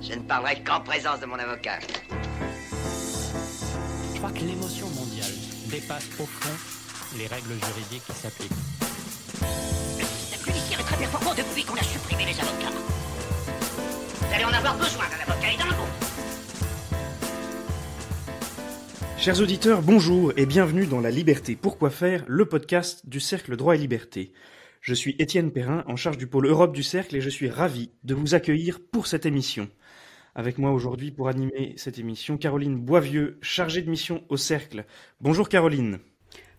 Je ne parlerai qu'en présence de mon avocat. Je crois que l'émotion mondiale dépasse au fond les règles juridiques qui s'appliquent. Le système judiciaire est très performant depuis qu'on a supprimé les avocats. Vous allez en avoir besoin d'un avocat et d'un bon. Chers auditeurs, bonjour et bienvenue dans La Liberté. Pourquoi faire, le podcast du Cercle Droit et Liberté. Je suis Étienne Perrin, en charge du pôle Europe du Cercle, et je suis ravi de vous accueillir pour cette émission. Avec moi aujourd'hui pour animer cette émission, Caroline Boisvieux, chargée de mission au Cercle. Bonjour Caroline.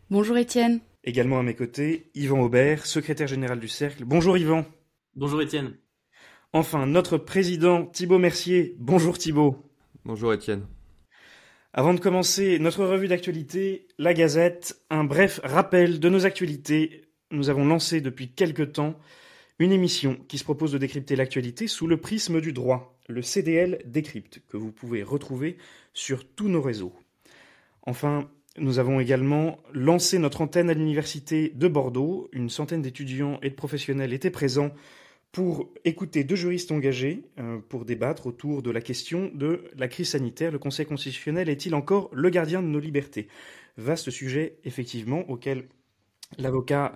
Bonjour Étienne. Également à mes côtés, Yvan Aubert, secrétaire général du Cercle. Bonjour Yvan. Bonjour Étienne. Enfin, notre président Thibaut Mercier. Bonjour Thibaut. Bonjour Étienne. Avant de commencer notre revue d'actualité, la Gazette, un bref rappel de nos actualités. Nous avons lancé depuis quelque temps une émission qui se propose de décrypter l'actualité sous le prisme du droit, le CDL Décrypte, que vous pouvez retrouver sur tous nos réseaux. Enfin, nous avons également lancé notre antenne à l'université de Bordeaux. Une centaine d'étudiants et de professionnels étaient présents pour écouter deux juristes engagés pour débattre autour de la question de la crise sanitaire. Le Conseil constitutionnel est-il encore le gardien de nos libertés ? Vaste sujet, effectivement, auquel l'avocat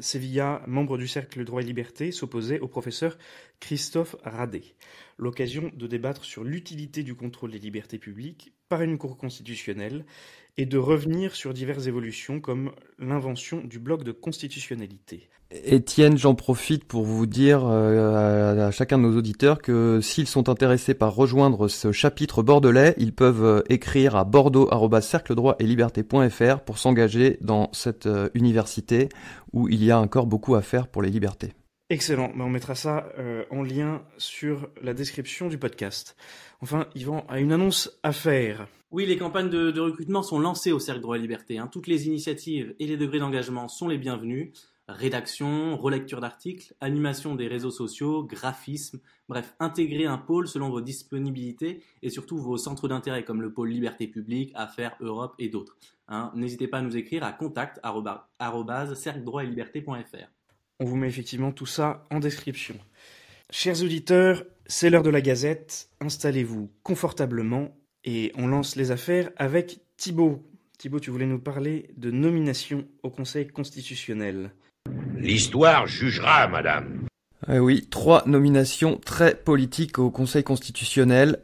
Sevilla, membre du Cercle Droit et Liberté, s'opposait au professeur Christophe Radet. L'occasion de débattre sur l'utilité du contrôle des libertés publiques par une cour constitutionnelle et de revenir sur diverses évolutions comme l'invention du bloc de constitutionnalité. Étienne, j'en profite pour vous dire à chacun de nos auditeurs que s'ils sont intéressés par rejoindre ce chapitre bordelais, ils peuvent écrire à bordeaux@cercledroitetliberté.fr pour s'engager dans cette université où il y a encore beaucoup à faire pour les libertés. Excellent, on mettra ça en lien sur la description du podcast. Enfin, Yvan a une annonce à faire. Oui, les campagnes de recrutement sont lancées au Cercle Droit et Liberté. Toutes les initiatives et les degrés d'engagement sont les bienvenus. Rédaction, relecture d'articles, animation des réseaux sociaux, graphisme, bref, intégrer un pôle selon vos disponibilités et surtout vos centres d'intérêt comme le pôle Liberté publique, Affaires, Europe et d'autres. N'hésitez pas à nous écrire à contact@cercledroitetliberté.fr. On vous met effectivement tout ça en description. Chers auditeurs, c'est l'heure de la Gazette. Installez-vous confortablement et on lance les affaires avec Thibaut. Thibaut, tu voulais nous parler de nomination au Conseil constitutionnel. L'histoire jugera, madame. Oui, 3 nominations très politiques au Conseil constitutionnel,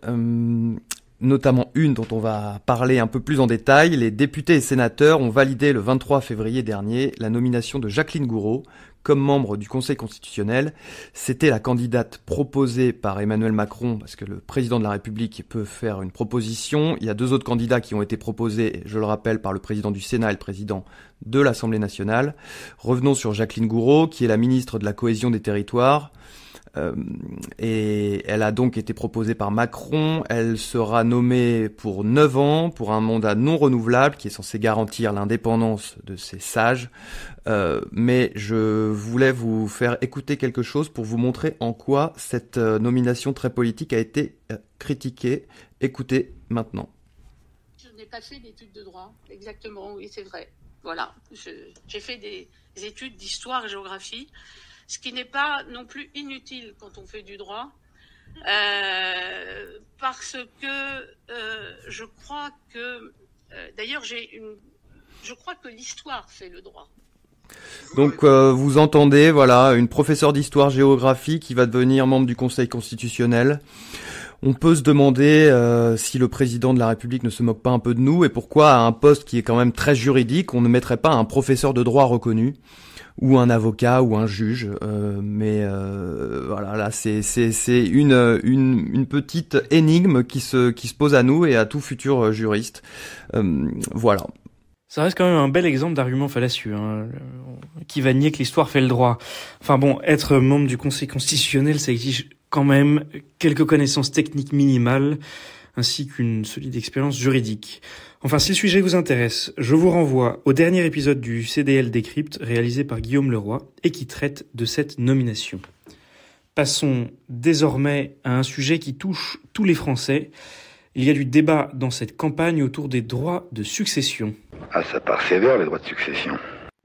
notamment une dont on va parler un peu plus en détail. Les députés et sénateurs ont validé le 23 février dernier la nomination de Jacqueline Gourault comme membre du Conseil constitutionnel. C'était la candidate proposée par Emmanuel Macron, parce que le président de la République peut faire une proposition. Il y a 2 autres candidats qui ont été proposés, je le rappelle, par le président du Sénat et le président de l'Assemblée nationale. Revenons sur Jacqueline Gourault, qui est la ministre de la Cohésion des Territoires. Et elle a donc été proposée par Macron. Elle sera nommée pour 9 ans, pour un mandat non renouvelable qui est censé garantir l'indépendance de ces sages. Mais je voulais vous faire écouter quelque chose pour vous montrer en quoi cette nomination très politique a été critiquée. Écoutez maintenant. Je n'ai pas fait d'études de droit, exactement, oui, c'est vrai. Voilà, j'ai fait des études d'histoire et géographie, ce qui n'est pas non plus inutile quand on fait du droit, parce que je crois que, d'ailleurs, je crois que l'histoire fait le droit. Donc vous entendez, voilà, une professeure d'histoire-géographie qui va devenir membre du Conseil constitutionnel. On peut se demander si le président de la République ne se moque pas un peu de nous et pourquoi à un poste qui est quand même très juridique, on ne mettrait pas un professeur de droit reconnu ou un avocat ou un juge. Mais voilà, là c'est une petite énigme qui se pose à nous et à tout futur juriste. Voilà. Ça reste quand même un bel exemple d'argument fallacieux, qui va nier que l'histoire fait le droit. Enfin bon, être membre du Conseil constitutionnel, ça exige quand même quelques connaissances techniques minimales, ainsi qu'une solide expérience juridique. Enfin, si le sujet vous intéresse, je vous renvoie au dernier épisode du CDL Décrypte, réalisé par Guillaume Leroy, et qui traite de cette nomination. Passons désormais à un sujet qui touche tous les Français. Il y a du débat dans cette campagne autour des droits de succession. Ah, ça part sévère, les droits de succession.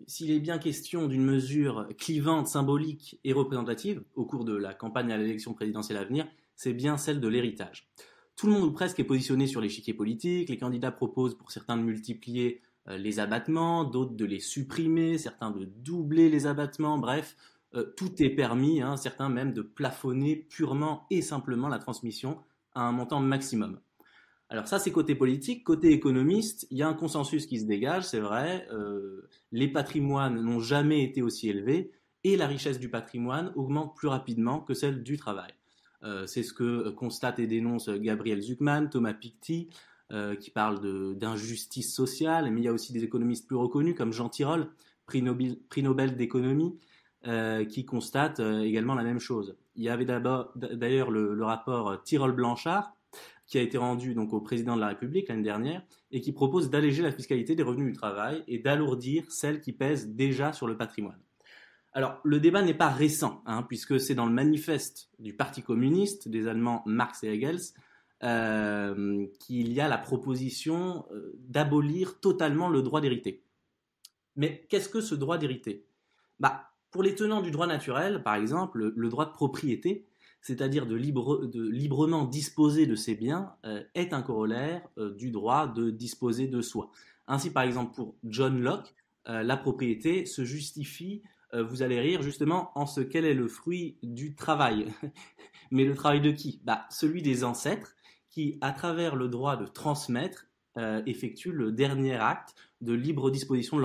S'il est bien question d'une mesure clivante, symbolique et représentative au cours de la campagne à l'élection présidentielle à venir, c'est bien celle de l'héritage. Tout le monde ou presque est positionné sur l'échiquier politique, les candidats proposent pour certains de multiplier les abattements, d'autres de les supprimer, certains de doubler les abattements, bref, tout est permis, certains même de plafonner purement et simplement la transmission à un montant maximum. Alors ça, c'est côté politique. Côté économiste, il y a un consensus qui se dégage, c'est vrai. Les patrimoines n'ont jamais été aussi élevés et la richesse du patrimoine augmente plus rapidement que celle du travail. C'est ce que constate et dénonce Gabriel Zucman, Thomas Piketty, qui parle d'injustice sociale, mais il y a aussi des économistes plus reconnus comme Jean Tirole, prix Nobel d'économie, qui constate également la même chose. Il y avait d'ailleurs le rapport Tirole-Blanchard, qui a été rendu donc au président de la République l'année dernière, et qui propose d'alléger la fiscalité des revenus du travail et d'alourdir celle qui pèse déjà sur le patrimoine. Alors, le débat n'est pas récent, puisque c'est dans le manifeste du Parti communiste des Allemands Marx et Engels qu'il y a la proposition d'abolir totalement le droit d'hériter. Mais qu'est-ce que ce droit d'hériter ? Pour les tenants du droit naturel, par exemple, le droit de propriété, c'est-à-dire de librement disposer de ses biens, est un corollaire du droit de disposer de soi. Ainsi, par exemple, pour John Locke, la propriété se justifie, vous allez rire, justement, en ce qu'elle est le fruit du travail. Mais le travail de qui ? Celui des ancêtres qui, à travers le droit de transmettre, effectuent le dernier acte de libre disposition de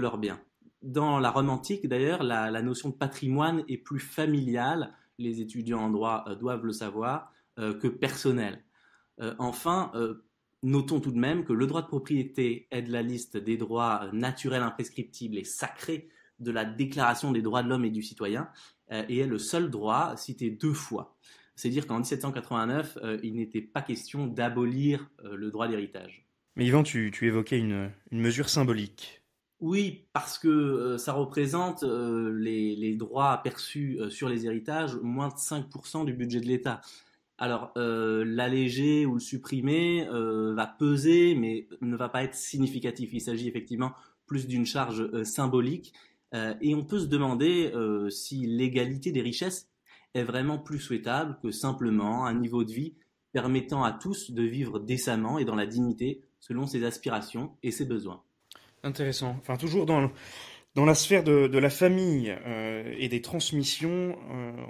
leurs biens. Dans la Rome antique, d'ailleurs, la notion de patrimoine est plus familiale, les étudiants en droit doivent le savoir, que personnelle. Enfin, notons tout de même que le droit de propriété est de la liste des droits naturels, imprescriptibles et sacrés de la Déclaration des droits de l'homme et du citoyen, et est le seul droit cité 2 fois. C'est dire qu'en 1789, il n'était pas question d'abolir le droit d'héritage. Mais Yvan, tu évoquais une mesure symbolique. Oui, parce que ça représente les droits perçus sur les héritages, moins de 5% du budget de l'État. Alors, l'alléger ou le supprimer va peser, mais ne va pas être significatif. Il s'agit effectivement plus d'une charge symbolique. Et on peut se demander si l'égalité des richesses est vraiment plus souhaitable que simplement un niveau de vie permettant à tous de vivre décemment et dans la dignité selon ses aspirations et ses besoins. Intéressant. Enfin, toujours dans la sphère de la famille et des transmissions,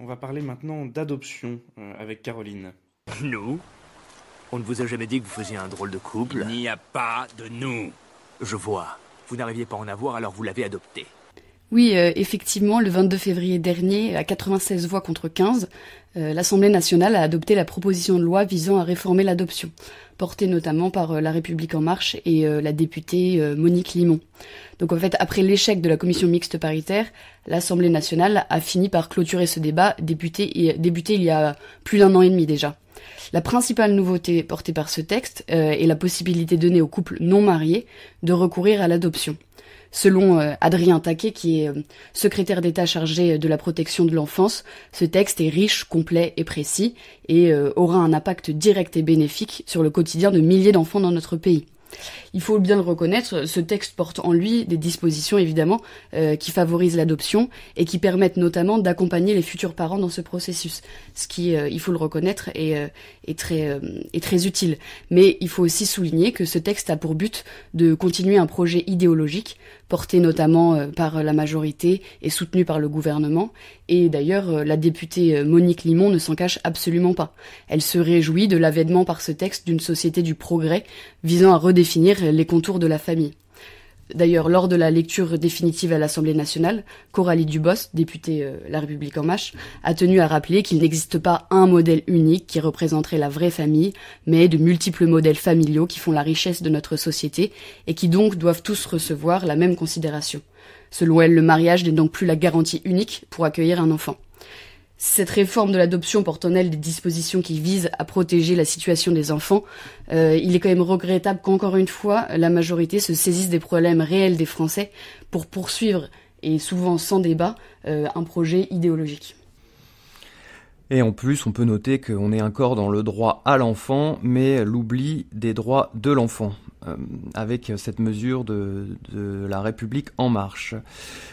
on va parler maintenant d'adoption avec Caroline. Nous ? On ne vous a jamais dit que vous faisiez un drôle de couple ? Il n'y a pas de nous. Je vois. Vous n'arriviez pas à en avoir, alors vous l'avez adopté. Oui, effectivement, le 22 février dernier, à 96 voix contre 15, l'Assemblée nationale a adopté la proposition de loi visant à réformer l'adoption, portée notamment par La République En Marche et la députée Monique Limon. Donc en fait, après l'échec de la commission mixte paritaire, l'Assemblée nationale a fini par clôturer ce débat, débuté il y a plus d'1 an et demi déjà. La principale nouveauté portée par ce texte est la possibilité donnée aux couples non mariés de recourir à l'adoption. Selon Adrien Taquet, qui est secrétaire d'État chargé de la protection de l'enfance, ce texte est riche, complet et précis et aura un impact direct et bénéfique sur le quotidien de milliers d'enfants dans notre pays. Il faut bien le reconnaître, ce texte porte en lui des dispositions évidemment qui favorisent l'adoption et qui permettent notamment d'accompagner les futurs parents dans ce processus, ce qui, il faut le reconnaître, est très utile. Mais il faut aussi souligner que ce texte a pour but de continuer un projet idéologique porté notamment par la majorité et soutenu par le gouvernement. Et d'ailleurs, la députée Monique Limon ne s'en cache absolument pas. Elle se réjouit de l'avènement par ce texte d'une société du progrès visant à redéfinir les contours de la famille. D'ailleurs, lors de la lecture définitive à l'Assemblée nationale, Coralie Dubos, députée La République En Marche, a tenu à rappeler qu'il n'existe pas un modèle unique qui représenterait la vraie famille, mais de multiples modèles familiaux qui font la richesse de notre société et qui donc doivent tous recevoir la même considération. Selon elle, le mariage n'est donc plus la garantie unique pour accueillir un enfant. Cette réforme de l'adoption porte en elle des dispositions qui visent à protéger la situation des enfants. Il est quand même regrettable qu'encore une fois, la majorité se saisisse des problèmes réels des Français pour poursuivre, et souvent sans débat, un projet idéologique. Et en plus, on peut noter qu'on est encore dans le droit à l'enfant, mais l'oubli des droits de l'enfant. avec cette mesure de la République En Marche.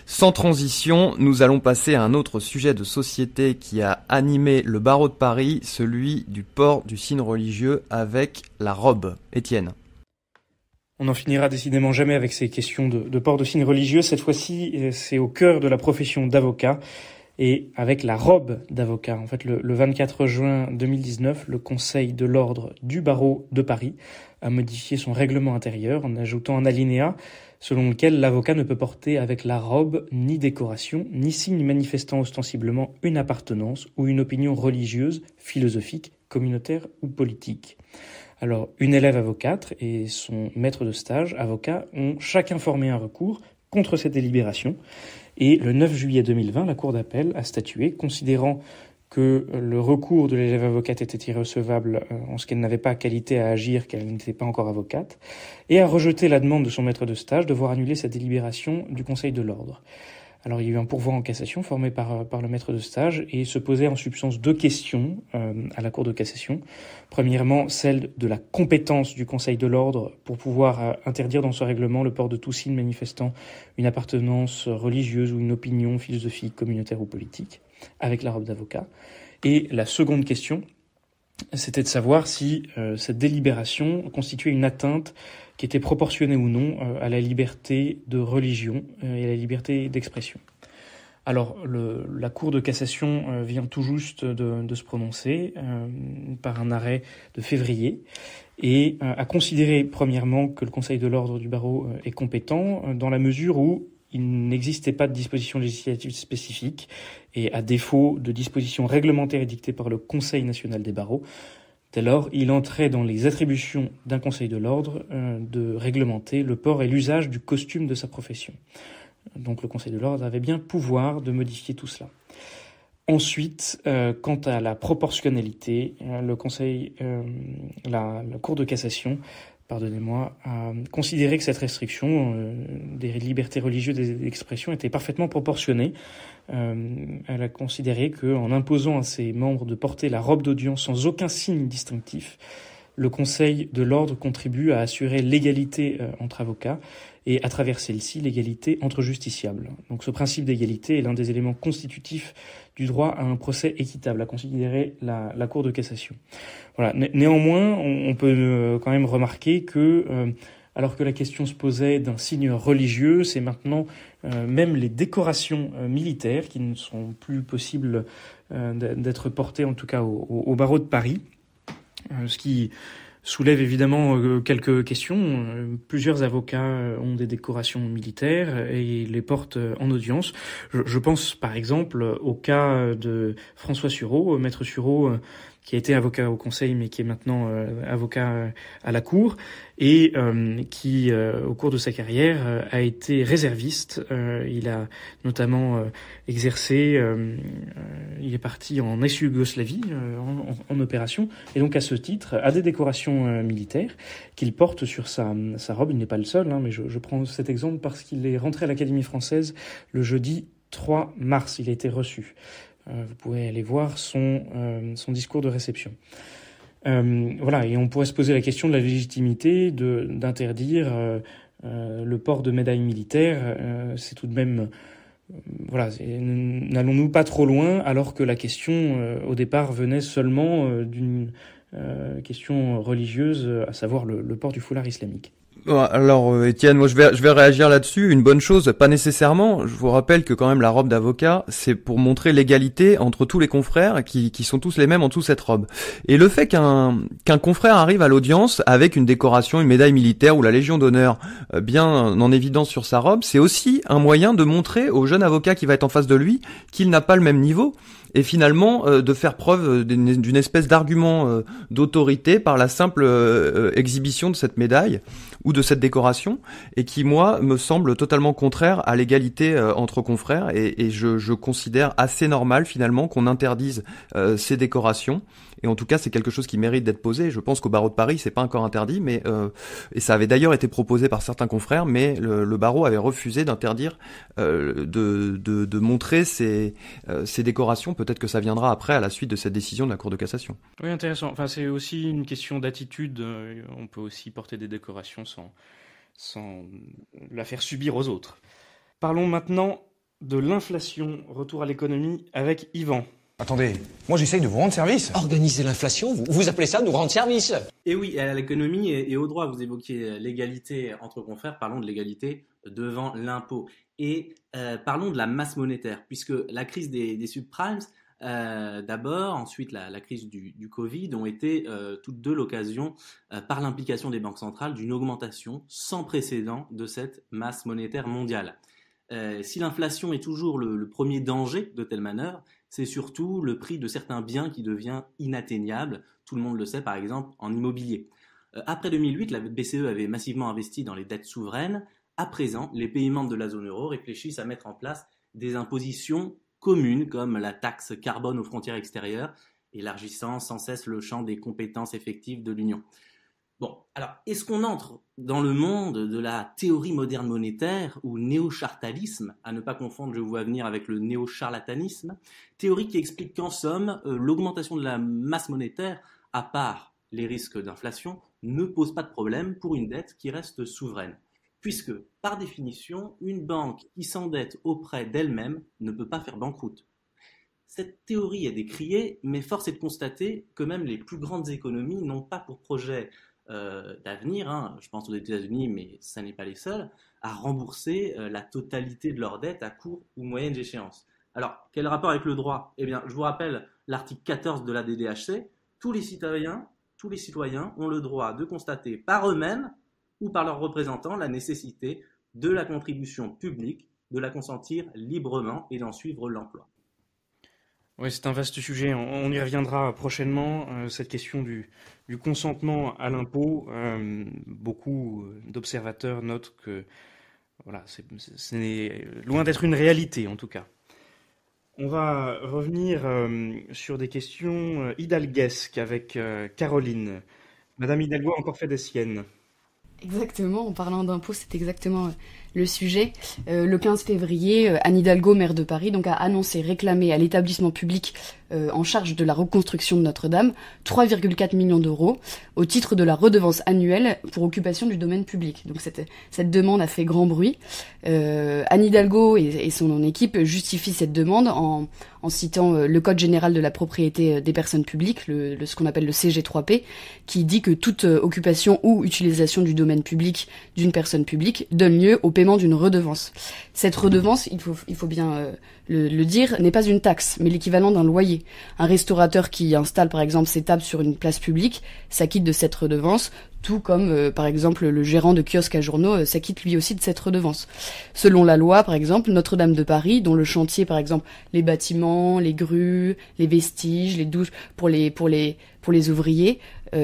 Sans transition, nous allons passer à un autre sujet de société qui a animé le barreau de Paris, celui du port du signe religieux avec la robe. Étienne. On n'en finira décidément jamais avec ces questions de port de signes religieux. Cette fois-ci, c'est au cœur de la profession d'avocat et avec la robe d'avocat. En fait, le 24 juin 2019, le Conseil de l'ordre du barreau de Paris a modifié son règlement intérieur en ajoutant un alinéa selon lequel l'avocat ne peut porter avec la robe ni décoration, ni signe manifestant ostensiblement une appartenance ou une opinion religieuse, philosophique, communautaire ou politique. Alors, une élève avocate et son maître de stage, avocat, ont chacun formé un recours contre cette délibération. Et le 9 juillet 2020, la Cour d'appel a statué, considérant que le recours de l'élève avocate était irrecevable en ce qu'elle n'avait pas qualité à agir, qu'elle n'était pas encore avocate, et a rejeté la demande de son maître de stage de voir annuler cette délibération du Conseil de l'ordre. Alors, il y a eu un pourvoi en cassation formé par le maître de stage et se posait en substance deux questions à la Cour de cassation. Premièrement, celle de la compétence du Conseil de l'ordre pour pouvoir interdire dans ce règlement le port de tout signe manifestant une appartenance religieuse ou une opinion philosophique, communautaire ou politique, avec la robe d'avocat. Et la seconde question, c'était de savoir si cette délibération constituait une atteinte qui était proportionnée ou non à la liberté de religion et à la liberté d'expression. Alors, la Cour de cassation vient tout juste de se prononcer par un arrêt de février et a considéré premièrement que le Conseil de l'ordre du barreau est compétent dans la mesure où il n'existait pas de disposition législative spécifique et à défaut de dispositions réglementaires édictées par le Conseil national des barreaux, dès lors, il entrait dans les attributions d'un Conseil de l'ordre de réglementer le port et l'usage du costume de sa profession. Donc le Conseil de l'ordre avait bien pouvoir de modifier tout cela. Ensuite, quant à la proportionnalité, la Cour de cassation, a considéré que cette restriction des libertés religieuses et d'expression était parfaitement proportionnée. Elle a considéré qu'en imposant à ses membres de porter la robe d'audience sans aucun signe distinctif, le Conseil de l'ordre contribue à assurer l'égalité entre avocats et à travers celle-ci l'égalité entre justiciables. Donc ce principe d'égalité est l'un des éléments constitutifs du droit à un procès équitable, a considéré la Cour de cassation. Voilà. Néanmoins, on peut quand même remarquer que alors que la question se posait d'un signe religieux, c'est maintenant même les décorations militaires qui ne sont plus possibles d'être portées, en tout cas au barreau de Paris, ce qui soulève évidemment quelques questions. Plusieurs avocats ont des décorations militaires et les portent en audience. Je pense par exemple au cas de François Sureau, maître Sureau, qui a été avocat au Conseil mais qui est maintenant avocat à la Cour et qui, au cours de sa carrière, a été réserviste. Il a notamment exercé, il est parti en ex-Yougoslavie en opération et donc à ce titre a des décorations militaires qu'il porte sur sa robe. Il n'est pas le seul, mais je prends cet exemple parce qu'il est rentré à l'Académie française le jeudi 3 mars. Il a été reçu. Vous pouvez aller voir son discours de réception. Voilà, et on pourrait se poser la question de la légitimité d'interdire le port de médailles militaires. C'est tout de même, voilà, n'allons-nous pas trop loin alors que la question au départ venait seulement d'une question religieuse, à savoir le port du foulard islamique. Alors Étienne, moi je vais réagir là-dessus. Une bonne chose, pas nécessairement. Je vous rappelle que quand même la robe d'avocat, c'est pour montrer l'égalité entre tous les confrères qui sont tous les mêmes en dessous cette robe. Et le fait qu'un confrère arrive à l'audience avec une décoration, une médaille militaire ou la Légion d'honneur bien en évidence sur sa robe, c'est aussi un moyen de montrer au jeune avocat qui va être en face de lui qu'il n'a pas le même niveau. Et finalement de faire preuve d'une espèce d'argument d'autorité par la simple exhibition de cette médaille ou de cette décoration, et qui, moi, me semble totalement contraire à l'égalité entre confrères, et je considère assez normal, finalement, qu'on interdise ces décorations, et en tout cas, c'est quelque chose qui mérite d'être posé. Je pense qu'au barreau de Paris, c'est pas encore interdit, mais et ça avait d'ailleurs été proposé par certains confrères, mais le barreau avait refusé d'interdire de montrer ces décorations. Peut-être que ça viendra après, à la suite de cette décision de la Cour de cassation. Oui, intéressant. Enfin, c'est aussi une question d'attitude. On peut aussi porter des décorations sans la faire subir aux autres. Parlons maintenant de l'inflation. Retour à l'économie avec Yvan. Attendez, moi j'essaye de vous rendre service. Organiser l'inflation, vous appelez ça nous rendre service? Et oui, à l'économie et au droit, vous évoquiez l'égalité entre confrères, parlons de l'égalité devant l'impôt. Et parlons de la masse monétaire, puisque la crise des subprimes, d'abord, ensuite la crise du Covid ont été toutes deux l'occasion, par l'implication des banques centrales, d'une augmentation sans précédent de cette masse monétaire mondiale. Si l'inflation est toujours le premier danger de telle manœuvre, c'est surtout le prix de certains biens qui devient inatteignable. Tout le monde le sait, par exemple, en immobilier. Après 2008, la BCE avait massivement investi dans les dettes souveraines. À présent, les pays membres de la zone euro réfléchissent à mettre en place des impositions communes, comme la taxe carbone aux frontières extérieures, élargissant sans cesse le champ des compétences effectives de l'Union. Bon, alors, est-ce qu'on entre dans le monde de la théorie moderne monétaire ou néo-chartalisme, à ne pas confondre, je vois venir, avec le néo-charlatanisme, théorie qui explique qu'en somme, l'augmentation de la masse monétaire, à part les risques d'inflation, ne pose pas de problème pour une dette qui reste souveraine. Puisque, par définition, une banque qui s'endette auprès d'elle-même ne peut pas faire banqueroute. Cette théorie est décriée, mais force est de constater que même les plus grandes économies n'ont pas pour projet d'avenir, je pense aux États-Unis, mais ça n'est pas les seuls, à rembourser la totalité de leurs dettes à court ou moyenne échéance. Alors, quel rapport avec le droit? Eh bien, je vous rappelle l'article 14 de la DDHC, tous les citoyens ont le droit de constater par eux-mêmes ou par leurs représentants la nécessité de la contribution publique, de la consentir librement et d'en suivre l'emploi. Oui, c'est un vaste sujet. On y reviendra prochainement. Cette question du consentement à l'impôt, beaucoup d'observateurs notent que voilà, c'est loin d'être une réalité en tout cas. On va revenir sur des questions hidalguesques avec Caroline. Madame Hidalgo a encore fait des siennes. Exactement, en parlant d'impôts, c'est exactement le sujet. Le 15 février, Anne Hidalgo, maire de Paris, donc a annoncé réclamer à l'établissement public en charge de la reconstruction de Notre-Dame 3,4 millions d'euros au titre de la redevance annuelle pour occupation du domaine public. Donc cette demande a fait grand bruit. Anne Hidalgo et son équipe justifient cette demande en citant le Code général de la propriété des personnes publiques, ce qu'on appelle le CG3P, qui dit que toute occupation ou utilisation du domaine public d'une personne publique donne lieu au paiement d'une redevance. Cette redevance, il faut bien le dire, n'est pas une taxe, mais l'équivalent d'un loyer. Un restaurateur qui installe par exemple ses tables sur une place publique s'acquitte de cette redevance, tout comme par exemple le gérant de kiosque à journaux s'acquitte lui aussi de cette redevance. Selon la loi, par exemple, Notre-Dame de Paris, dont le chantier, par exemple, les bâtiments, les grues, les vestiges, les douches pour les ouvriers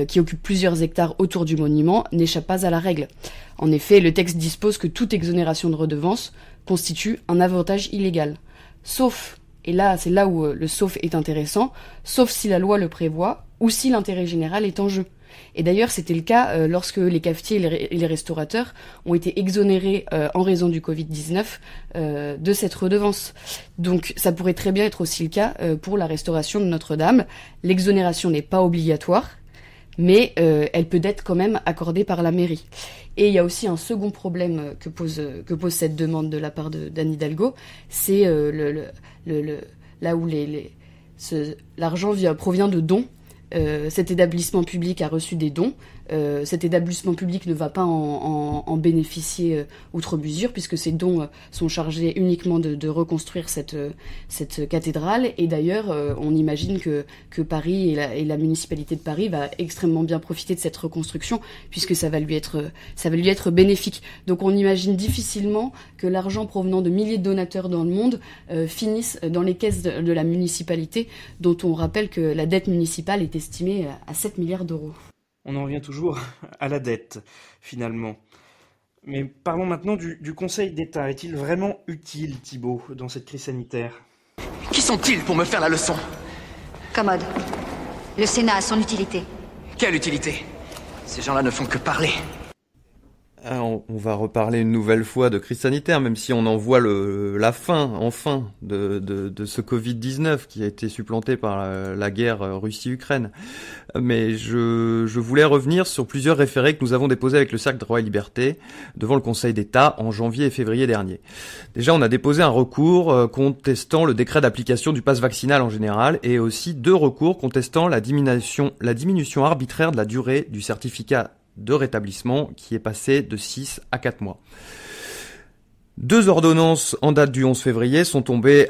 qui occupent plusieurs hectares autour du monument, n'échappe pas à la règle. En effet, le texte dispose que toute exonération de redevance constitue un avantage illégal. Sauf, et là c'est là où le sauf est intéressant, sauf si la loi le prévoit ou si l'intérêt général est en jeu. Et d'ailleurs, c'était le cas lorsque les cafetiers et les restaurateurs ont été exonérés en raison du Covid-19 de cette redevance. Donc ça pourrait très bien être aussi le cas pour la restauration de Notre-Dame. L'exonération n'est pas obligatoire, mais elle peut être quand même accordée par la mairie. Et il y a aussi un second problème que pose cette demande de la part d'Anne Hidalgo, c'est là où l'argent provient de dons. Cet établissement public a reçu des dons. Cet établissement public ne va pas en bénéficier outre mesure, puisque ces dons sont chargés uniquement de reconstruire cette cathédrale. Et d'ailleurs, on imagine que Paris et la municipalité de Paris va extrêmement bien profiter de cette reconstruction, puisque ça va lui être bénéfique. Donc on imagine difficilement que l'argent provenant de milliers de donateurs dans le monde finisse dans les caisses de la municipalité, dont on rappelle que la dette municipale est estimée à 7 milliards d'euros. On en revient toujours à la dette, finalement. Mais parlons maintenant du Conseil d'État. Est-il vraiment utile, Thibault, dans cette crise sanitaire? Qui sont-ils pour me faire la leçon? Commode. Le Sénat a son utilité. Quelle utilité? Ces gens-là ne font que parler. Alors, on va reparler une nouvelle fois de crise sanitaire, même si on en voit la fin, enfin, de ce Covid-19 qui a été supplanté par la guerre Russie-Ukraine. Mais je voulais revenir sur plusieurs référés que nous avons déposés avec le Cercle Droit et Liberté devant le Conseil d'État en janvier et février dernier. Déjà, on a déposé un recours contestant le décret d'application du pass vaccinal en général et aussi 2 recours contestant la diminution arbitraire de la durée du certificat de rétablissement qui est passé de 6 à 4 mois. 2 ordonnances en date du 11 février sont tombées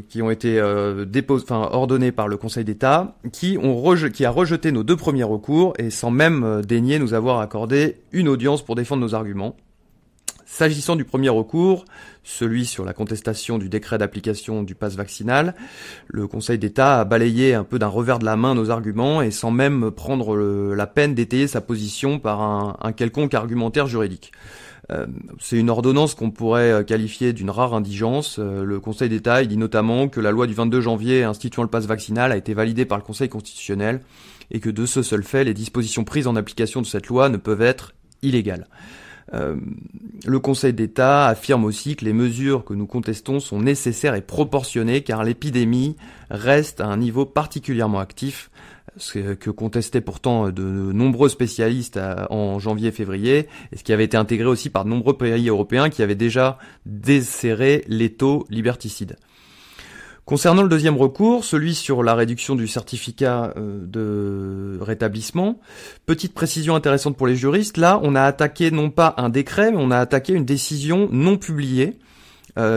qui ont été ordonnées par le Conseil d'État, qui a rejeté nos 2 premiers recours et sans même daigner nous avoir accordé une audience pour défendre nos arguments. S'agissant du premier recours, celui sur la contestation du décret d'application du pass vaccinal, le Conseil d'État a balayé un peu d'un revers de la main nos arguments et sans même prendre la peine d'étayer sa position par un quelconque argumentaire juridique. C'est une ordonnance qu'on pourrait qualifier d'une rare indigence. Le Conseil d'État, il dit notamment que la loi du 22 janvier instituant le pass vaccinal a été validée par le Conseil constitutionnel et que de ce seul fait, les dispositions prises en application de cette loi ne peuvent être illégales. Le Conseil d'État affirme aussi que les mesures que nous contestons sont nécessaires et proportionnées car l'épidémie reste à un niveau particulièrement actif, ce que contestaient pourtant de nombreux spécialistes en janvier et février, et ce qui avait été intégré aussi par de nombreux pays européens qui avaient déjà desserré les taux liberticides. Concernant le deuxième recours, celui sur la réduction du certificat de rétablissement, petite précision intéressante pour les juristes, là on a attaqué non pas un décret, mais on a attaqué une décision non publiée.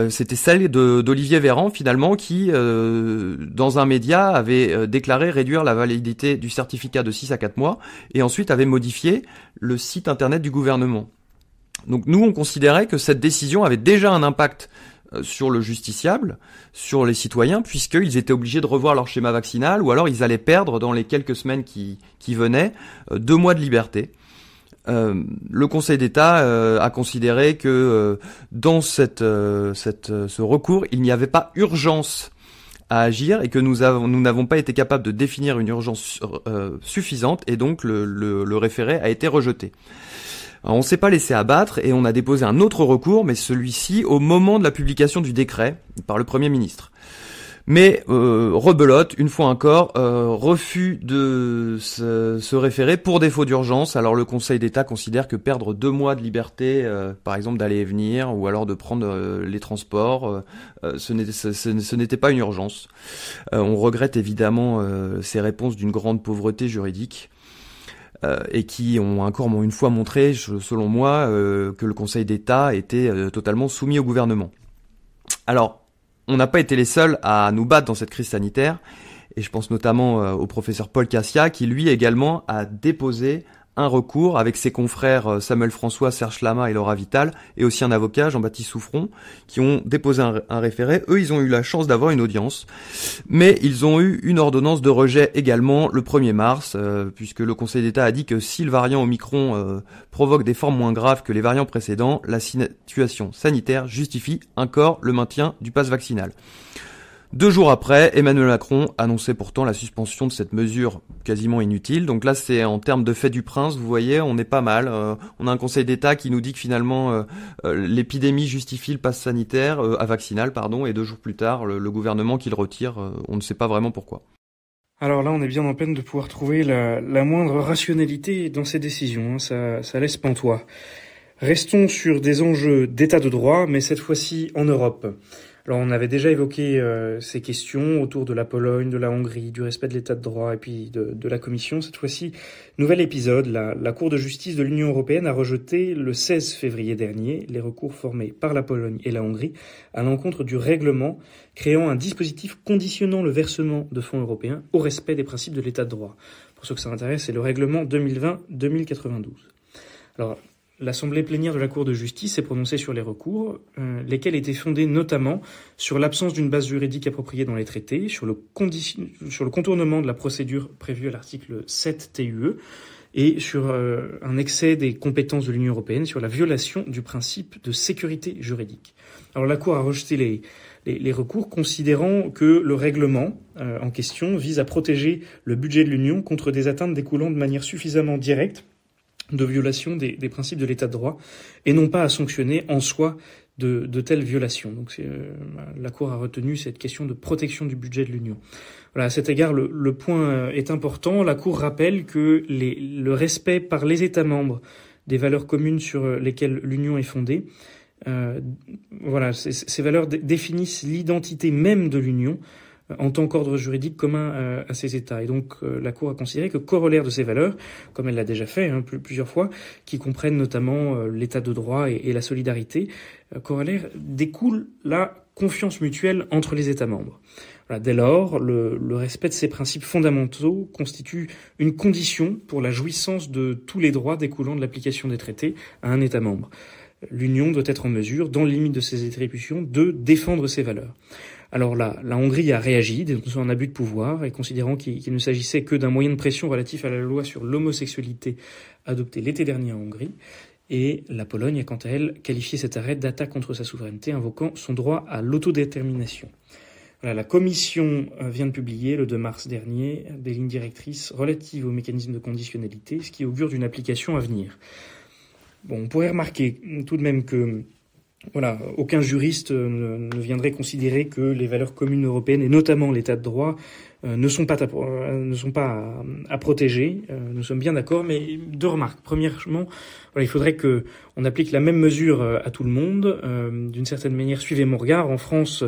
C'était celle d'Olivier Véran finalement qui, dans un média, avait déclaré réduire la validité du certificat de 6 à 4 mois et ensuite avait modifié le site internet du gouvernement. Donc nous on considérait que cette décision avait déjà un impact sur le justiciable, sur les citoyens, puisqu'ils étaient obligés de revoir leur schéma vaccinal, ou alors ils allaient perdre, dans les quelques semaines qui venaient, 2 mois de liberté. Le Conseil d'État a considéré que dans ce recours, il n'y avait pas urgence à agir et que nous n'avons pas été capables de définir une urgence suffisante, et donc le référé a été rejeté. Alors, on s'est pas laissé abattre et on a déposé un autre recours, mais celui-ci au moment de la publication du décret par le Premier ministre. Mais rebelote, une fois encore, refus de se référer pour défaut d'urgence. Alors le Conseil d'État considère que perdre 2 mois de liberté, par exemple d'aller et venir, ou alors de prendre les transports, ce n'était pas une urgence. On regrette évidemment ces réponses d'une grande pauvreté juridique. Et qui ont encore une fois montré, selon moi, que le Conseil d'État était totalement soumis au gouvernement. Alors, on n'a pas été les seuls à nous battre dans cette crise sanitaire, et je pense notamment au professeur Paul Cassia, qui lui également a déposé un recours avec ses confrères Samuel François, Serge Lama et Laura Vital, et aussi un avocat, Jean-Baptiste Souffron, qui ont déposé un référé. Eux, ils ont eu la chance d'avoir une audience, mais ils ont eu une ordonnance de rejet également le 1er mars, puisque le Conseil d'État a dit que si le variant Omicron provoque des formes moins graves que les variants précédents, la situation sanitaire justifie encore le maintien du pass vaccinal. 2 jours après, Emmanuel Macron annonçait pourtant la suspension de cette mesure quasiment inutile. Donc là, c'est en termes de fait du prince, vous voyez, on est pas mal. On a un Conseil d'État qui nous dit que finalement l'épidémie justifie le pass sanitaire, vaccinal, et 2 jours plus tard, le gouvernement qui le retire. On ne sait pas vraiment pourquoi. Alors là, on est bien en peine de pouvoir trouver la moindre rationalité dans ces décisions. Ça laisse pantois. Restons sur des enjeux d'état de droit, mais cette fois-ci en Europe. Alors on avait déjà évoqué ces questions autour de la Pologne, de la Hongrie, du respect de l'état de droit et puis de la Commission. Cette fois-ci, nouvel épisode, la Cour de justice de l'Union européenne a rejeté le 16 février dernier les recours formés par la Pologne et la Hongrie à l'encontre du règlement créant un dispositif conditionnant le versement de fonds européens au respect des principes de l'état de droit. Pour ceux que ça intéresse, c'est le règlement 2020-2092. Alors, l'Assemblée plénière de la Cour de justice s'est prononcée sur les recours, lesquels étaient fondés notamment sur l'absence d'une base juridique appropriée dans les traités, sur le contournement de la procédure prévue à l'article 7 TUE, et sur un excès des compétences de l'Union européenne, sur la violation du principe de sécurité juridique. Alors la Cour a rejeté les recours, considérant que le règlement en question vise à protéger le budget de l'Union contre des atteintes découlant de manière suffisamment directe de violation des principes de l'état de droit et non pas à sanctionner en soi de telles violations. Donc la Cour a retenu cette question de protection du budget de l'Union. Voilà, à cet égard, le point est important. La Cour rappelle que le respect par les États membres des valeurs communes sur lesquelles l'Union est fondée, voilà, ces valeurs définissent l'identité même de l'Union en tant qu'ordre juridique commun à ces États. Et donc la Cour a considéré que corollaire de ces valeurs, comme elle l'a déjà fait plusieurs fois, qui comprennent notamment l'état de droit et la solidarité, corollaire découle la confiance mutuelle entre les États membres. Voilà, dès lors, le respect de ces principes fondamentaux constitue une condition pour la jouissance de tous les droits découlant de l'application des traités à un État membre. L'Union doit être en mesure, dans les limites de ses attributions, de défendre ces valeurs. Alors la Hongrie a réagi, dénonçant un abus de pouvoir et considérant qu'il ne s'agissait que d'un moyen de pression relatif à la loi sur l'homosexualité adoptée l'été dernier en Hongrie. Et la Pologne a quant à elle qualifié cet arrêt d'attaque contre sa souveraineté, invoquant son droit à l'autodétermination. Voilà, la Commission vient de publier le 2 mars dernier des lignes directrices relatives au mécanisme de conditionnalité, ce qui augure d'une application à venir. Bon, on pourrait remarquer tout de même que voilà, aucun juriste ne viendrait considérer que les valeurs communes européennes, et notamment l'état de droit, ne sont pas à protéger. Nous sommes bien d'accord, mais deux remarques. Premièrement, voilà, il faudrait que on applique la même mesure à tout le monde. D'une certaine manière, suivez mon regard. En France,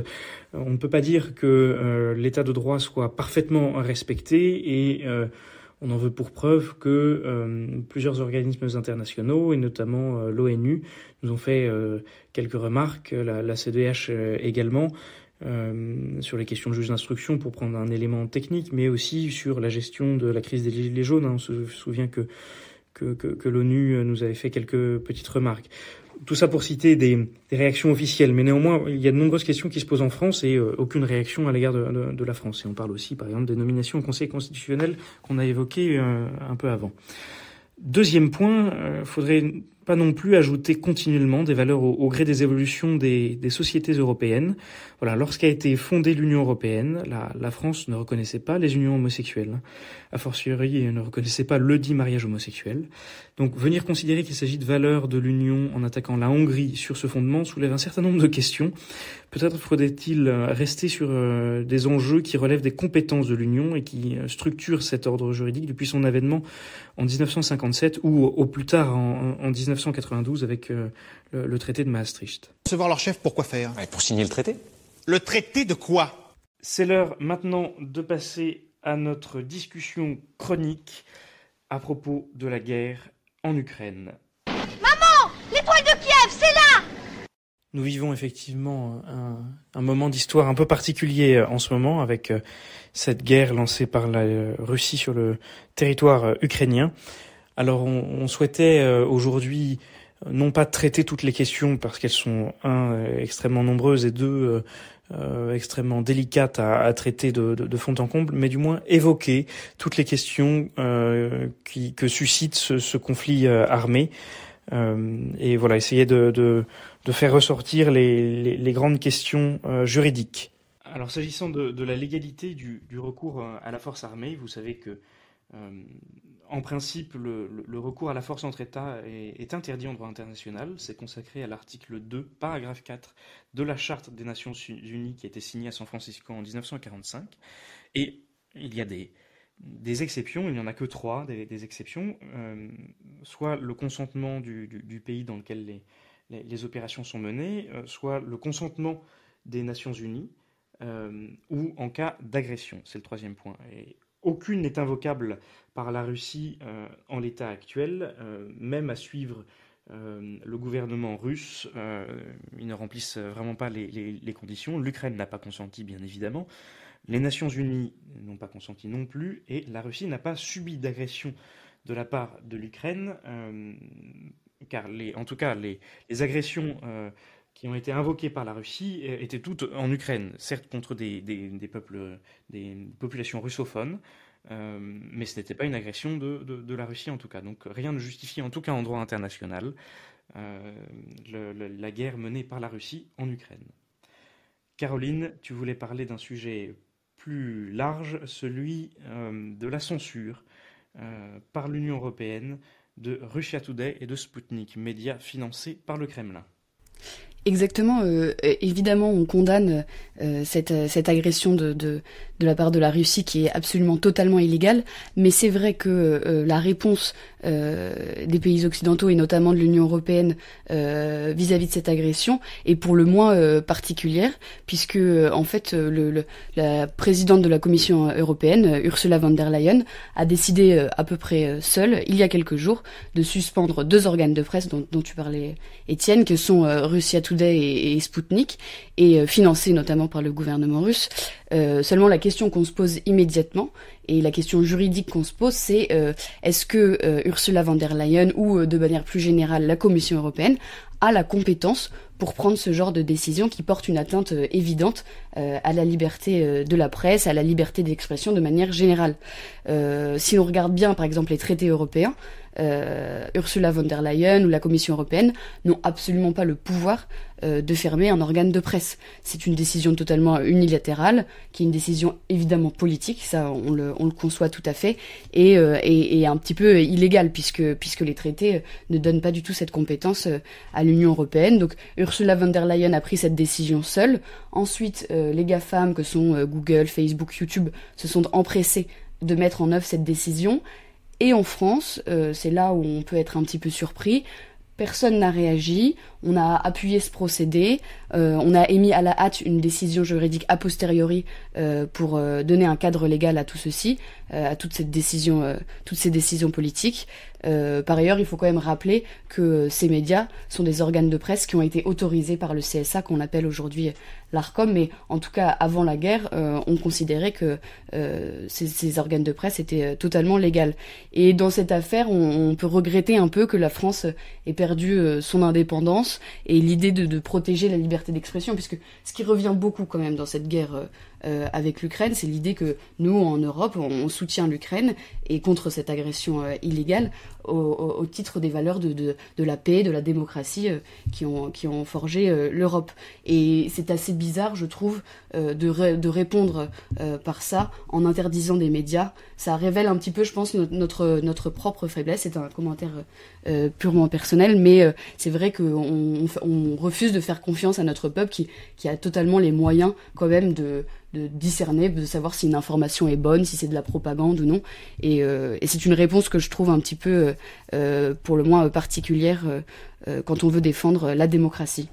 on ne peut pas dire que l'état de droit soit parfaitement respecté et on en veut pour preuve que plusieurs organismes internationaux, et notamment l'ONU, nous ont fait quelques remarques, la CEDH également, sur les questions de juge d'instruction, pour prendre un élément technique, mais aussi sur la gestion de la crise des gilets jaunes. On se souvient que l'ONU nous avait fait quelques petites remarques. Tout ça pour citer des réactions officielles, mais néanmoins, il y a de nombreuses questions qui se posent en France et aucune réaction à l'égard de la France. Et on parle aussi, par exemple, des nominations au Conseil constitutionnel qu'on a évoquées un peu avant. Deuxième point, faudrait pas non plus ajouter continuellement des valeurs au gré des évolutions des sociétés européennes. Voilà, lorsqu'a été fondée l'Union européenne, la France ne reconnaissait pas les unions homosexuelles. A fortiori, elle ne reconnaissait pas le dit mariage homosexuel. Donc, venir considérer qu'il s'agit de valeurs de l'Union en attaquant la Hongrie sur ce fondement soulève un certain nombre de questions. Peut-être faudrait-il rester sur des enjeux qui relèvent des compétences de l'Union et qui structurent cet ordre juridique depuis son avènement en 1957 ou au plus tard en 1992 avec le traité de Maastricht. Recevoir leur chef, pour quoi faire? Pour signer le traité. Le traité de quoi? C'est l'heure maintenant de passer à notre discussion chronique à propos de la guerre en Ukraine. Maman, l'étoile de Kiev, c'est là! Nous vivons effectivement un moment d'histoire un peu particulier en ce moment avec cette guerre lancée par la Russie sur le territoire ukrainien. Alors on souhaitait aujourd'hui non pas traiter toutes les questions parce qu'elles sont extrêmement nombreuses et deux extrêmement délicates à traiter de fond en comble, mais du moins évoquer toutes les questions que suscite ce conflit armé et voilà, essayer de faire ressortir les grandes questions juridiques. Alors s'agissant de la légalité du recours à la force armée, vous savez que en principe, le recours à la force entre États est interdit en droit international. C'est consacré à l'article 2, paragraphe 4 de la Charte des Nations Unies qui a été signée à San Francisco en 1945. Et il y a des exceptions, il n'y en a que 3 des exceptions, soit le consentement du pays dans lequel les opérations sont menées, soit le consentement des Nations Unies, ou en cas d'agression. C'est le 3e point. Et aucune n'est invocable par la Russie en l'état actuel, même à suivre le gouvernement russe. Ils ne remplissent vraiment pas les conditions. L'Ukraine n'a pas consenti, bien évidemment. Les Nations Unies n'ont pas consenti non plus. Et la Russie n'a pas subi d'agression de la part de l'Ukraine, car en tout cas les agressions qui ont été invoquées par la Russie étaient toutes en Ukraine, certes contre des populations russophones, mais ce n'était pas une agression de la Russie en tout cas. Donc rien ne justifie, en tout cas en droit international, la guerre menée par la Russie en Ukraine. Caroline, tu voulais parler d'un sujet plus large, celui de la censure par l'Union européenne de Russia Today et de Sputnik, médias financés par le Kremlin. Exactement. Évidemment, on condamne cette agression de la part de la Russie qui est absolument totalement illégale. Mais c'est vrai que la réponse des pays occidentaux et notamment de l'Union européenne vis-à-vis de cette agression est pour le moins particulière, puisque en fait la présidente de la Commission européenne, Ursula von der Leyen, a décidé à peu près seule, il y a quelques jours, de suspendre 2 organes de presse dont tu parlais, Étienne, que sont Russia Today et Sputnik, et financés notamment par le gouvernement russe. Seulement la question qu'on se pose immédiatement, et la question juridique qu'on se pose, c'est est-ce que Ursula von der Leyen ou de manière plus générale la Commission européenne a la compétence pour prendre ce genre de décision qui porte une atteinte évidente à la liberté de la presse, à la liberté d'expression de manière générale. Si on regarde bien par exemple les traités européens, Ursula von der Leyen ou la Commission européenne n'ont absolument pas le pouvoir de fermer un organe de presse. C'est une décision totalement unilatérale, qui est une décision évidemment politique, ça on le conçoit tout à fait, et un petit peu illégale puisque les traités ne donnent pas du tout cette compétence à l'Union européenne. Donc Ursula von der Leyen a pris cette décision seule. Ensuite, les GAFAM que sont Google, Facebook, YouTube se sont empressés de mettre en œuvre cette décision. Et en France, c'est là où on peut être un petit peu surpris, personne n'a réagi, on a appuyé ce procédé, on a émis à la hâte une décision juridique a posteriori pour donner un cadre légal à tout ceci, à toutes ces décisions politiques. Par ailleurs, il faut quand même rappeler que ces médias sont des organes de presse qui ont été autorisés par le CSA, qu'on appelle aujourd'hui l'ARCOM, mais en tout cas avant la guerre, on considérait que ces organes de presse étaient totalement légaux. Et dans cette affaire, on peut regretter un peu que la France ait perdu son indépendance et l'idée de protéger la liberté d'expression, puisque ce qui revient beaucoup quand même dans cette guerre avec l'Ukraine, c'est l'idée que nous, en Europe, on soutient l'Ukraine et contre cette agression illégale au titre des valeurs de la paix, de la démocratie qui ont forgé l'Europe. Et c'est assez bizarre, je trouve, de répondre par ça en interdisant des médias. Ça révèle un petit peu, je pense, notre propre faiblesse. C'est un commentaire purement personnel, mais c'est vrai qu'on refuse de faire confiance à notre peuple qui a totalement les moyens quand même de discerner, de savoir si une information est bonne, si c'est de la propagande ou non. Et c'est une réponse que je trouve un petit peu, pour le moins particulière, quand on veut défendre la démocratie.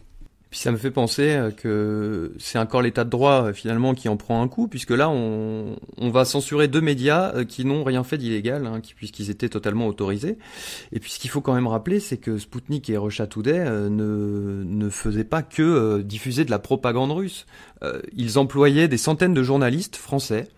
Puis ça me fait penser que c'est encore l'état de droit finalement qui en prend un coup, puisque là on va censurer 2 médias qui n'ont rien fait d'illégal, puisqu'ils étaient totalement autorisés. Et puis ce qu'il faut quand même rappeler, c'est que Sputnik et Russia Today ne faisaient pas que diffuser de la propagande russe. Ils employaient des centaines de journalistes français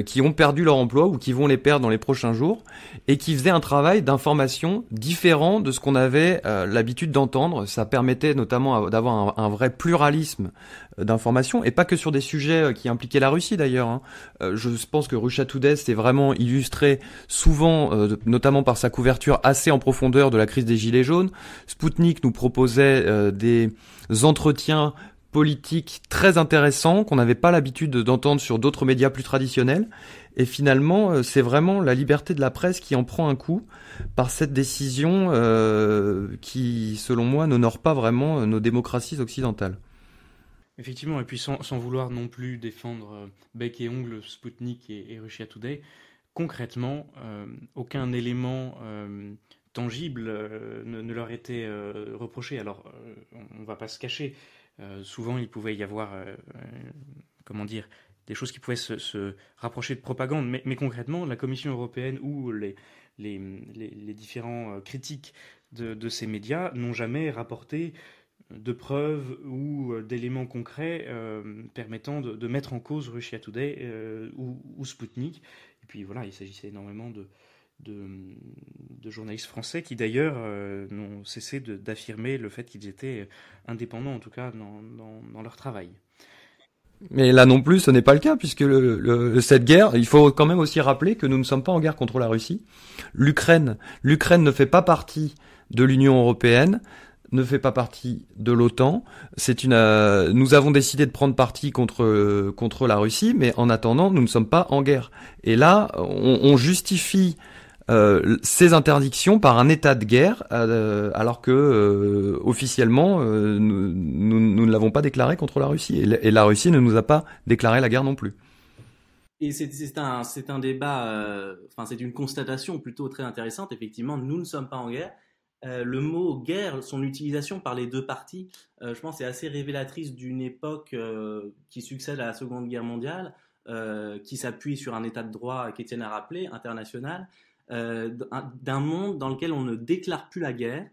qui ont perdu leur emploi ou qui vont les perdre dans les prochains jours, et qui faisaient un travail d'information différent de ce qu'on avait l'habitude d'entendre. Ça permettait notamment d'avoir un vrai pluralisme d'information, et pas que sur des sujets qui impliquaient la Russie d'ailleurs. Je pense que Russia Today s'est vraiment illustré souvent, notamment par sa couverture assez en profondeur de la crise des Gilets jaunes. Sputnik nous proposait des entretiens politique très intéressant qu'on n'avait pas l'habitude d'entendre sur d'autres médias plus traditionnels. Et finalement, c'est vraiment la liberté de la presse qui en prend un coup par cette décision qui, selon moi, n'honore pas vraiment nos démocraties occidentales. Effectivement, et puis sans vouloir non plus défendre bec et ongle Sputnik et Russia Today, concrètement, aucun élément tangible ne leur était reproché. Alors, on ne va pas se cacher. Souvent, il pouvait y avoir, des choses qui pouvaient se rapprocher de propagande, mais concrètement, la Commission européenne ou les différents critiques de ces médias n'ont jamais rapporté de preuves ou d'éléments concrets permettant de mettre en cause Russia Today ou Sputnik. Et puis voilà, il s'agissait énormément de journalistes français qui d'ailleurs n'ont cessé d'affirmer le fait qu'ils étaient indépendants, en tout cas dans leur travail. Mais là non plus, ce n'est pas le cas, puisque cette guerre, il faut quand même aussi rappeler que nous ne sommes pas en guerre contre la Russie. L'Ukraine ne fait pas partie de l'Union européenne, ne fait pas partie de l'OTAN. Nous avons décidé de prendre parti contre la Russie, mais en attendant, nous ne sommes pas en guerre. Et là, on justifie ces interdictions par un état de guerre, alors que officiellement nous ne l'avons pas déclaré contre la Russie, et la Russie ne nous a pas déclaré la guerre non plus. Et c'est un débat, c'est une constatation plutôt très intéressante. Effectivement, nous ne sommes pas en guerre. Le mot guerre, son utilisation par les deux parties, je pense, est assez révélatrice d'une époque qui succède à la Seconde Guerre mondiale, qui s'appuie sur un état de droit qu'Étienne a rappelé, international, d'un monde dans lequel on ne déclare plus la guerre,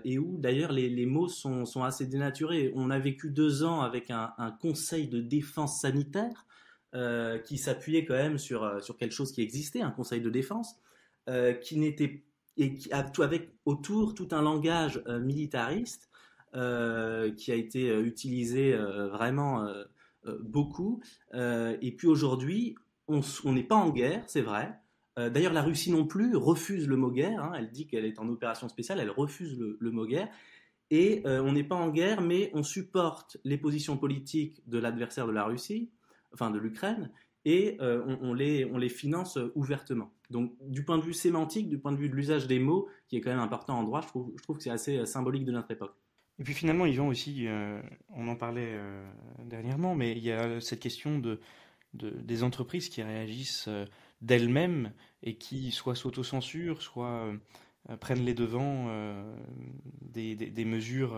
et où d'ailleurs les mots sont assez dénaturés. On a vécu 2 ans avec un conseil de défense sanitaire qui s'appuyait quand même sur quelque chose qui existait, un conseil de défense, qui n'était et qui avec autour tout un langage militariste qui a été utilisé vraiment beaucoup. Et puis aujourd'hui, on n'est pas en guerre, c'est vrai. D'ailleurs, la Russie non plus refuse le mot guerre. Hein. Elle dit qu'elle est en opération spéciale, elle refuse le mot guerre. Et on n'est pas en guerre, mais on supporte les positions politiques de l'adversaire de la Russie, enfin de l'Ukraine, et on les finance ouvertement. Donc, du point de vue sémantique, du point de vue de l'usage des mots, qui est quand même important en droit, je trouve que c'est assez symbolique de notre époque. Et puis finalement, Yvan aussi, on en parlait dernièrement, mais il y a cette question des entreprises qui réagissent d'elles-mêmes et qui soit s'autocensurent, soit prennent les devants des mesures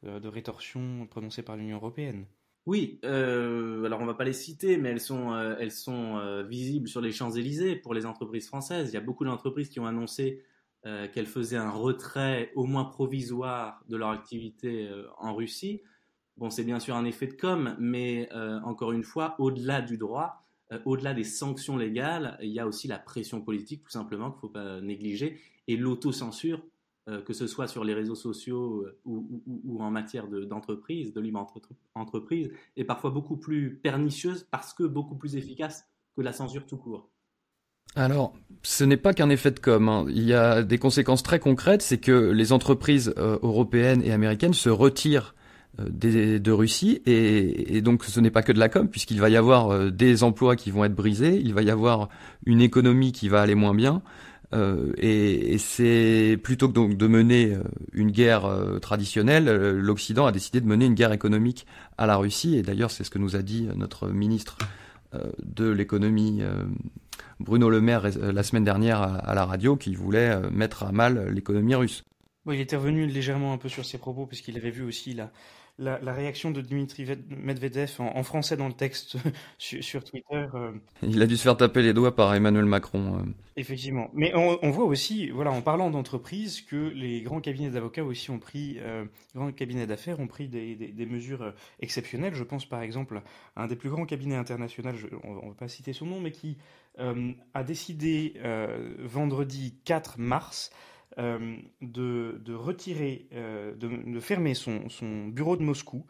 de rétorsion prononcées par l'Union européenne. Oui, alors on va pas les citer, mais elles sont visibles sur les Champs-Élysées pour les entreprises françaises. Il y a beaucoup d'entreprises qui ont annoncé qu'elles faisaient un retrait au moins provisoire de leur activité en Russie. Bon, c'est bien sûr un effet de com', mais encore une fois, au-delà du droit, au-delà des sanctions légales, il y a aussi la pression politique, tout simplement, qu'il ne faut pas négliger, et l'autocensure, que ce soit sur les réseaux sociaux ou en matière d'entreprise, de libre entreprise, est parfois beaucoup plus pernicieuse parce que beaucoup plus efficace que la censure tout court. Alors, ce n'est pas qu'un effet de com', hein. Il y a des conséquences très concrètes, c'est que les entreprises européennes et américaines se retirent de Russie, et donc ce n'est pas que de la com', puisqu'il va y avoir des emplois qui vont être brisés, il va y avoir une économie qui va aller moins bien, et c'est plutôt que donc de mener une guerre traditionnelle, l'Occident a décidé de mener une guerre économique à la Russie, et d'ailleurs c'est ce que nous a dit notre ministre de l'économie Bruno Le Maire la semaine dernière à la radio, qui voulait mettre à mal l'économie russe. Bon, il était revenu légèrement un peu sur ses propos, puisqu'il avait vu aussi la réaction de Dmitri Medvedev en français dans le texte sur Twitter. Il a dû se faire taper les doigts par Emmanuel Macron. Effectivement. Mais on voit aussi, voilà, en parlant d'entreprise, que les grands cabinets d'avocats aussi ont pris, les grands cabinets d'affaires ont pris des mesures exceptionnelles. Je pense par exemple à un des plus grands cabinets internationaux, on ne va pas citer son nom, mais qui a décidé vendredi 4 mars de retirer, de fermer son bureau de Moscou,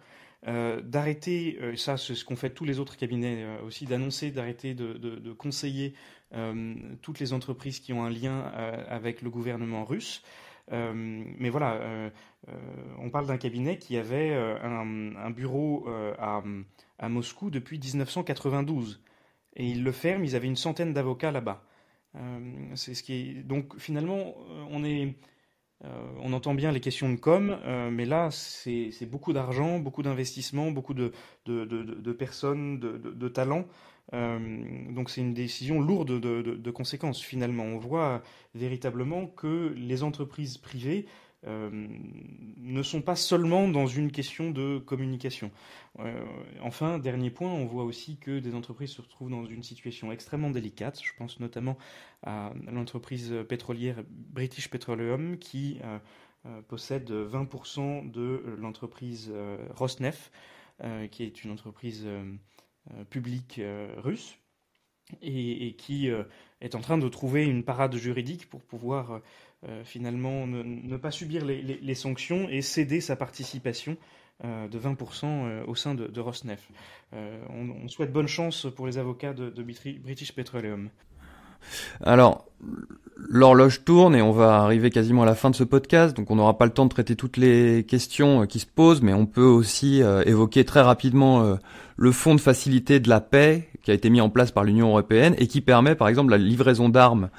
d'arrêter, ça c'est ce qu'ont fait tous les autres cabinets aussi, d'annoncer d'arrêter de conseiller toutes les entreprises qui ont un lien avec le gouvernement russe. Mais voilà, on parle d'un cabinet qui avait un bureau à Moscou depuis 1992. Et ils le ferment, ils avaient une centaine d'avocats là-bas. C'est ce qui est... Donc finalement, on entend bien les questions de com', mais là, c'est beaucoup d'argent, beaucoup d'investissements, beaucoup de personnes, de talents. Donc c'est une décision lourde de conséquences finalement. On voit véritablement que les entreprises privées ne sont pas seulement dans une question de communication. Enfin, dernier point, on voit aussi que des entreprises se retrouvent dans une situation extrêmement délicate. Je pense notamment à l'entreprise pétrolière British Petroleum qui possède 20% de l'entreprise Rosneft, qui est une entreprise publique russe et qui est en train de trouver une parade juridique pour pouvoir finalement ne pas subir les sanctions et céder sa participation de 20% au sein de Rosneft. On souhaite bonne chance pour les avocats de British Petroleum. Alors, l'horloge tourne et on va arriver quasiment à la fin de ce podcast, donc on n'aura pas le temps de traiter toutes les questions qui se posent, mais on peut aussi évoquer très rapidement le fonds de facilité de la paix qui a été mis en place par l'Union européenne et qui permet par exemple la livraison d'armes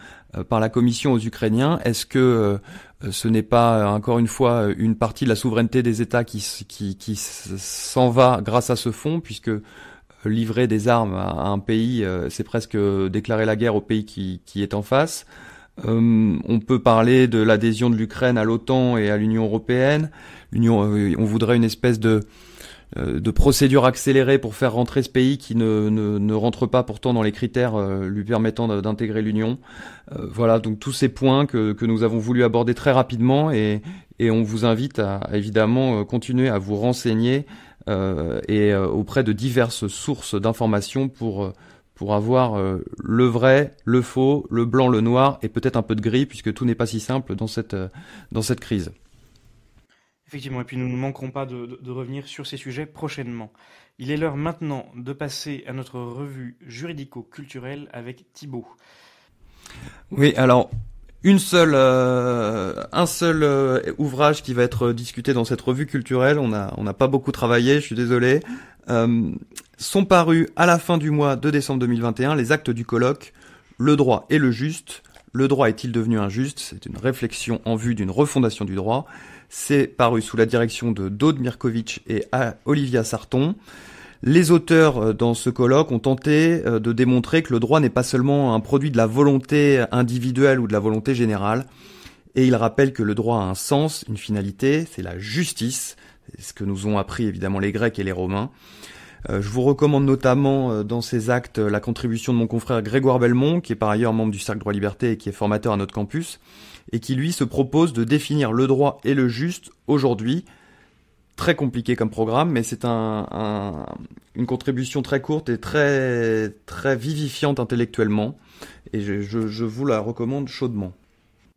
par la Commission aux Ukrainiens. Est-ce que ce n'est pas encore une fois une partie de la souveraineté des États qui s'en va grâce à ce fonds, puisque livrer des armes à un pays, c'est presque déclarer la guerre au pays qui est en face. On peut parler de l'adhésion de l'Ukraine à l'OTAN et à l'Union européenne. On voudrait une espèce de procédure accélérée pour faire rentrer ce pays qui ne rentre pas pourtant dans les critères lui permettant d'intégrer l'Union. Voilà, donc tous ces points que nous avons voulu aborder très rapidement et on vous invite à évidemment continuer à vous renseigner et auprès de diverses sources d'informations pour avoir le vrai, le faux, le blanc, le noir et peut-être un peu de gris, puisque tout n'est pas si simple dans cette crise. Effectivement, et puis nous ne manquerons pas de revenir sur ces sujets prochainement. Il est l'heure maintenant de passer à notre revue juridico-culturelle avec Thibaut. Oui, alors un seul ouvrage qui va être discuté dans cette revue culturelle. On n'a pas beaucoup travaillé, je suis désolé. Sont parus à la fin du mois de décembre 2021 les actes du colloque « Le droit et le juste ». Le droit est-il devenu injuste ? C'est une réflexion en vue d'une refondation du droit. C'est paru sous la direction de Daude Mirkovitch et Olivia Sarton. Les auteurs dans ce colloque ont tenté de démontrer que le droit n'est pas seulement un produit de la volonté individuelle ou de la volonté générale. Et ils rappellent que le droit a un sens, une finalité, c'est la justice. C'est ce que nous ont appris évidemment les Grecs et les Romains. Je vous recommande notamment dans ces actes la contribution de mon confrère Grégoire Belmont, qui est par ailleurs membre du Cercle Droit Liberté et qui est formateur à notre campus, et qui lui se propose de définir le droit et le juste aujourd'hui. Très compliqué comme programme, mais c'est une contribution très courte et très, très vivifiante intellectuellement, et je vous la recommande chaudement.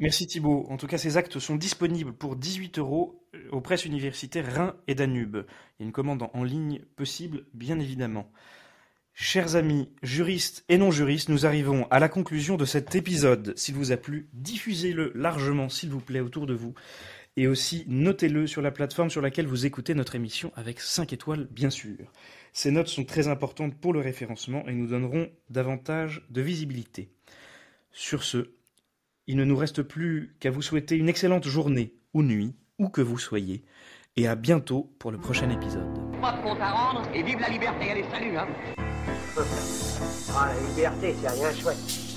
Merci Thibaut. En tout cas, ces actes sont disponibles pour 18 € aux presses universitaires Rhin et Danube. Il y a une commande en ligne possible, bien évidemment. Chers amis, juristes et non-juristes, nous arrivons à la conclusion de cet épisode. S'il vous a plu, diffusez-le largement, s'il vous plaît, autour de vous. Et aussi, notez-le sur la plateforme sur laquelle vous écoutez notre émission avec 5 étoiles, bien sûr. Ces notes sont très importantes pour le référencement et nous donneront davantage de visibilité. Sur ce, il ne nous reste plus qu'à vous souhaiter une excellente journée ou nuit, où que vous soyez, et à bientôt pour le prochain épisode. Pas de compte à rendre et vive la liberté, allez salut hein. Ah la liberté c'est rien chouette.